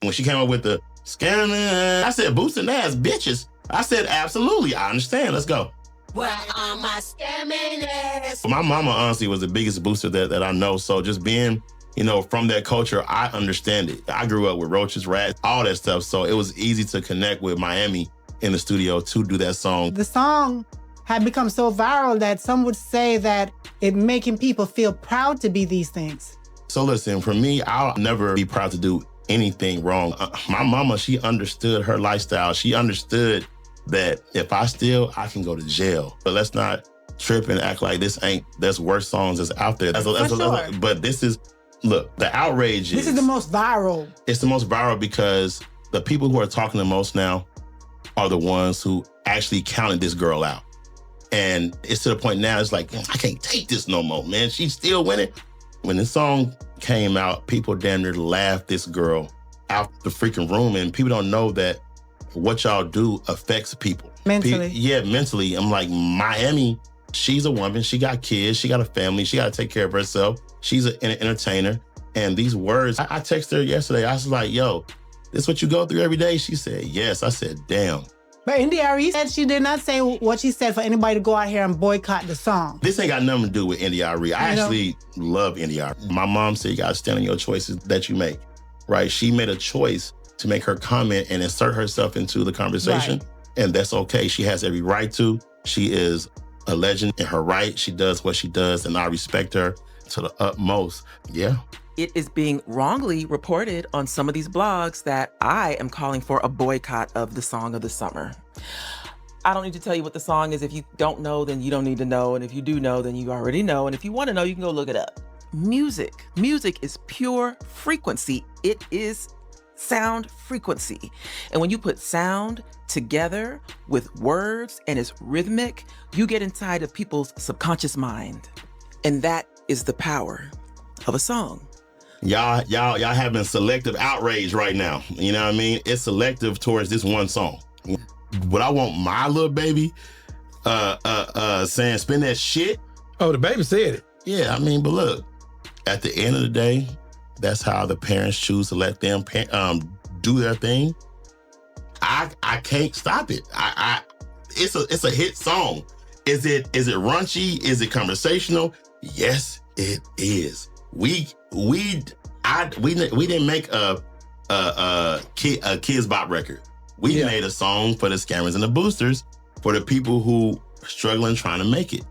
When she came up with the scamming, I said, boosting ass bitches. I said, absolutely, I understand, let's go. Where are my scamming ass? My mama honestly was the biggest booster that I know. So just being, from that culture, I understand it. I grew up with roaches, rats, all that stuff. So it was easy to connect with Miami in the studio to do that song. The song had become so viral that some would say that it making people feel proud to be these things. So listen, for me, I'll never be proud to do anything wrong. My mama, she understood her lifestyle. She understood that if I steal, I can go to jail. But let's not trip and act like there's worse songs that's out there. But this is, look, the outrage This is the most viral. It's the most viral because the people who are talking the most now are the ones who actually counted this girl out. And it's to the point now, it's like, I can't take this no more, man. She's still winning. When this song came out, people damn near laughed this girl out the freaking room. And people don't know that what y'all do affects people. Mentally. Mentally. I'm like, Miami, she's a woman. She got kids. She got a family. She got to take care of herself. She's an entertainer. And these words, I texted her yesterday. I was like, yo, this what you go through every day? She said, yes. I said, damn. But India.Arie said she did not say what she said for anybody to go out here and boycott the song. This ain't got nothing to do with India.Arie. I actually love India.Arie. My mom said you got to stand on your choices that you make, right? She made a choice to make her comment and insert herself into the conversation. Right. And that's okay. She has every right to. She is a legend in her right. She does what she does, and I respect her to the utmost. Yeah. It is being wrongly reported on some of these blogs that I am calling for a boycott of the song of the summer. I don't need to tell you what the song is. If you don't know, then you don't need to know. And if you do know, then you already know. And if you want to know, you can go look it up. Music is pure frequency. It is sound frequency. And when you put sound together with words and it's rhythmic, you get inside of people's subconscious mind. And that is the power of a song. Y'all having selective outrage right now. You know what I mean? It's selective towards this one song. But I want my little baby saying spin that shit. Oh, the baby said it. Yeah, I mean, but look, at the end of the day, that's how the parents choose to let them do their thing. I can't stop it. It's a hit song. Is it raunchy? Is it conversational? Yes, it is. We didn't make a Kids Bop record. We made a song for the scammers and the boosters, for the people who are struggling trying to make it.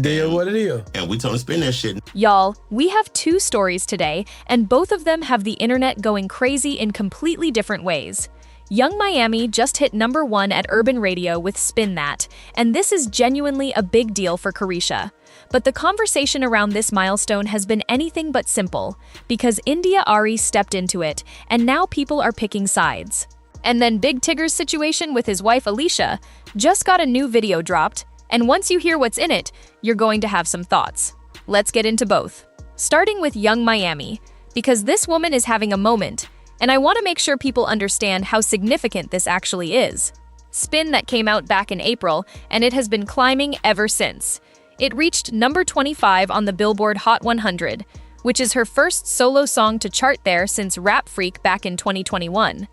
Deal what it is. And we told them to spin that shit. Y'all, we have two stories today, and both of them have the internet going crazy in completely different ways. Young Miami just hit #1 at Urban Radio with Spin That, and this is genuinely a big deal for Carisha. But the conversation around this milestone has been anything but simple, because India.Arie stepped into it, and now people are picking sides. And then Big Tigger's situation with his wife Alicia just got a new video dropped, and once you hear what's in it, you're going to have some thoughts. Let's get into both. Starting with Young Miami, because this woman is having a moment, and I want to make sure people understand how significant this actually is. Spin That came out back in April, and it has been climbing ever since. It reached #25 on the Billboard Hot 100, which is her first solo song to chart there since Rap Freak back in 2021.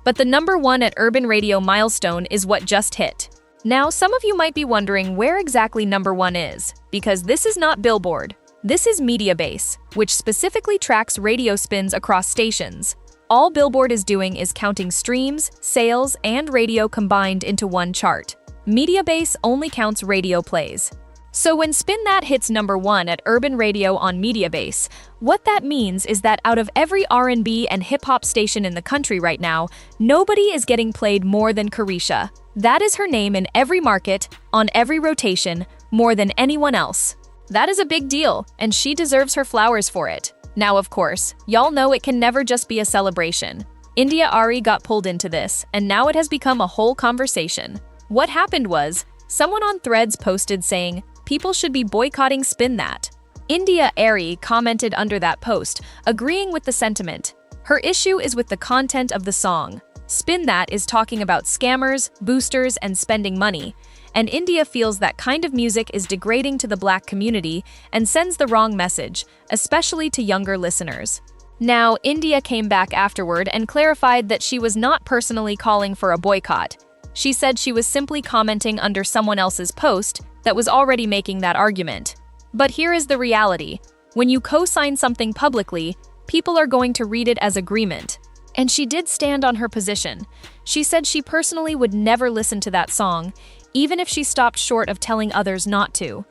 But the #1 at Urban Radio milestone is what just hit. Now, some of you might be wondering where exactly #1 is, because this is not Billboard. This is Mediabase, which specifically tracks radio spins across stations. All Billboard is doing is counting streams, sales, and radio combined into one chart. Mediabase only counts radio plays. So when Spin That hits #1 at Urban Radio on Mediabase, what that means is that out of every R&B and hip-hop station in the country right now, nobody is getting played more than Carisha. That is her name in every market, on every rotation, more than anyone else. That is a big deal, and she deserves her flowers for it. Now, of course, y'all know it can never just be a celebration. India.Arie got pulled into this, and now it has become a whole conversation. What happened was, someone on Threads posted saying, people should be boycotting Spin That. India.Arie commented under that post, agreeing with the sentiment. Her issue is with the content of the song. Spin That is talking about scammers, boosters, and spending money, and India feels that kind of music is degrading to the Black community and sends the wrong message, especially to younger listeners. Now, India came back afterward and clarified that she was not personally calling for a boycott. She said she was simply commenting under someone else's post that was already making that argument. But here is the reality. When you co-sign something publicly, people are going to read it as agreement. And she did stand on her position. She said she personally would never listen to that song, even if she stopped short of telling others not to.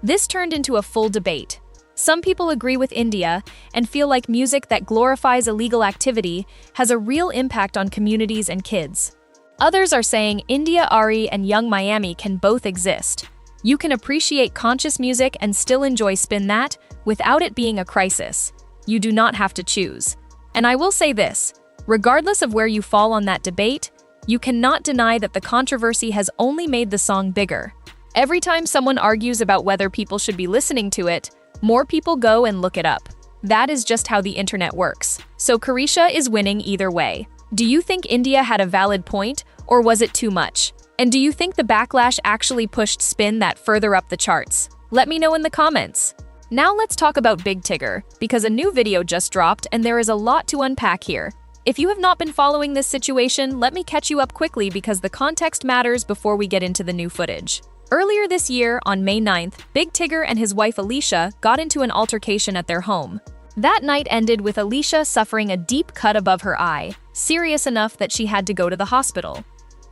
This turned into a full debate. Some people agree with India and feel like music that glorifies illegal activity has a real impact on communities and kids. Others are saying India Ari and Young Miami can both exist. You can appreciate conscious music and still enjoy Spin That without it being a crisis. You do not have to choose. And I will say this, regardless of where you fall on that debate, you cannot deny that the controversy has only made the song bigger. Every time someone argues about whether people should be listening to it, more people go and look it up. That is just how the internet works. So Carisha is winning either way. Do you think India had a valid point, or was it too much? And do you think the backlash actually pushed Spin That further up the charts? Let me know in the comments. Now let's talk about Big Tigger, because a new video just dropped and there is a lot to unpack here. If you have not been following this situation, let me catch you up quickly because the context matters before we get into the new footage. Earlier this year, on May 9th, Big Tigger and his wife Alicia got into an altercation at their home. That night ended with Alicia suffering a deep cut above her eye, serious enough that she had to go to the hospital.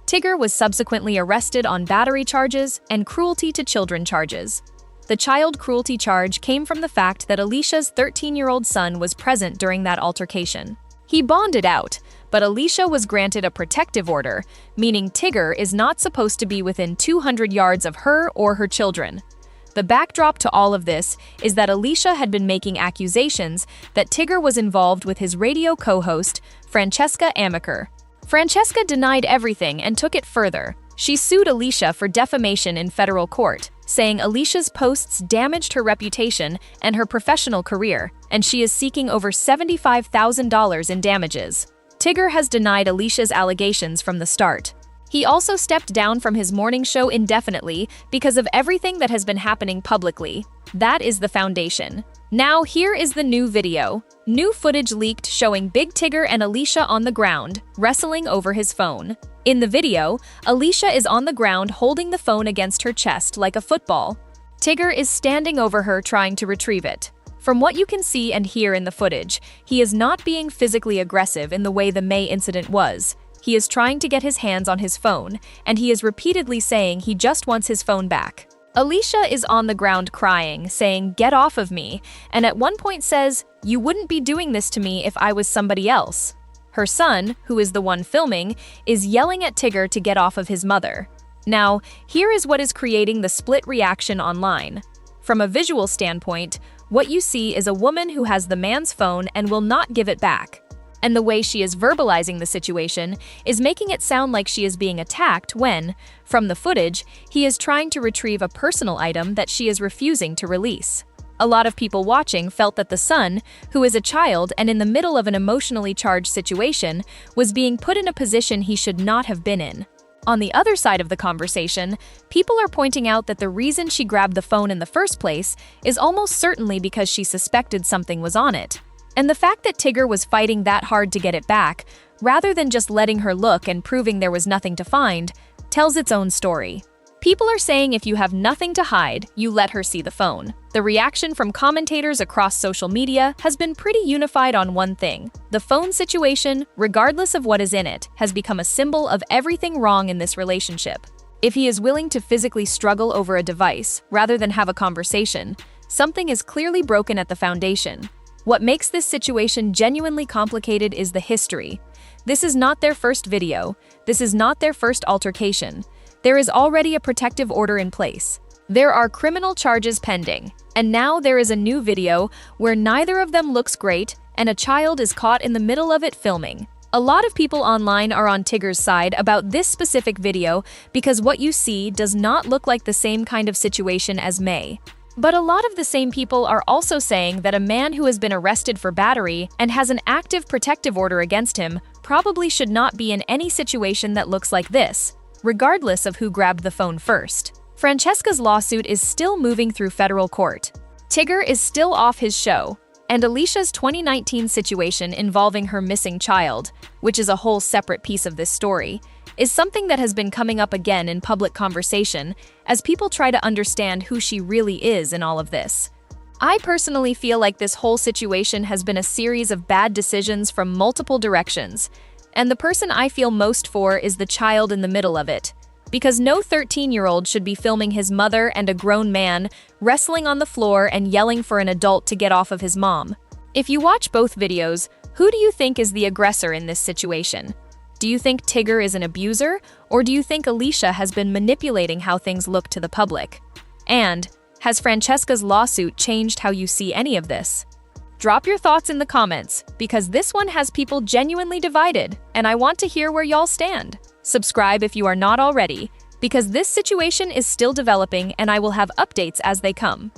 Tigger was subsequently arrested on battery charges and cruelty to children charges. The child cruelty charge came from the fact that Alicia's 13-year-old son was present during that altercation. He bonded out, but Alicia was granted a protective order, meaning Tigger is not supposed to be within 200 yards of her or her children. The backdrop to all of this is that Alicia had been making accusations that Tigger was involved with his radio co-host, Francesca Amaker. Francesca denied everything and took it further. She sued Alicia for defamation in federal court, saying Alicia's posts damaged her reputation and her professional career, and she is seeking over $75,000 in damages. Tigger has denied Alicia's allegations from the start. He also stepped down from his morning show indefinitely because of everything that has been happening publicly. That is the foundation. Now here is the new video. New footage leaked showing Big Tigger and Alicia on the ground, wrestling over his phone. In the video, Alicia is on the ground holding the phone against her chest like a football. Tigger is standing over her trying to retrieve it. From what you can see and hear in the footage, he is not being physically aggressive in the way the May incident was. He is trying to get his hands on his phone, and he is repeatedly saying he just wants his phone back. Alicia is on the ground crying, saying, "Get off of me," and at one point says, "You wouldn't be doing this to me if I was somebody else." Her son, who is the one filming, is yelling at Tigger to get off of his mother. Now, here is what is creating the split reaction online. From a visual standpoint, what you see is a woman who has the man's phone and will not give it back. And the way she is verbalizing the situation is making it sound like she is being attacked when, from the footage, he is trying to retrieve a personal item that she is refusing to release. A lot of people watching felt that the son, who is a child and in the middle of an emotionally charged situation, was being put in a position he should not have been in. On the other side of the conversation, people are pointing out that the reason she grabbed the phone in the first place is almost certainly because she suspected something was on it. And the fact that Tigger was fighting that hard to get it back, rather than just letting her look and proving there was nothing to find, tells its own story. People are saying if you have nothing to hide, you let her see the phone. The reaction from commentators across social media has been pretty unified on one thing. The phone situation, regardless of what is in it, has become a symbol of everything wrong in this relationship. If he is willing to physically struggle over a device, rather than have a conversation, something is clearly broken at the foundation. What makes this situation genuinely complicated is the history. This is not their first video. This is not their first altercation. There is already a protective order in place. There are criminal charges pending. And now there is a new video where neither of them looks great and a child is caught in the middle of it filming. A lot of people online are on Tigger's side about this specific video because what you see does not look like the same kind of situation as May. But a lot of the same people are also saying that a man who has been arrested for battery and has an active protective order against him probably should not be in any situation that looks like this, regardless of who grabbed the phone first. Francesca's lawsuit is still moving through federal court. Tigger is still off his show. And Alicia's 2019 situation involving her missing child, which is a whole separate piece of this story, is something that has been coming up again in public conversation as people try to understand who she really is in all of this. I personally feel like this whole situation has been a series of bad decisions from multiple directions, and the person I feel most for is the child in the middle of it, because no 13-year-old should be filming his mother and a grown man wrestling on the floor and yelling for an adult to get off of his mom. If you watch both videos, who do you think is the aggressor in this situation? Do you think Tigger is an abuser, or do you think Alicia has been manipulating how things look to the public? And has Francesca's lawsuit changed how you see any of this? Drop your thoughts in the comments, because this one has people genuinely divided, and I want to hear where y'all stand. Subscribe if you are not already, because this situation is still developing and I will have updates as they come.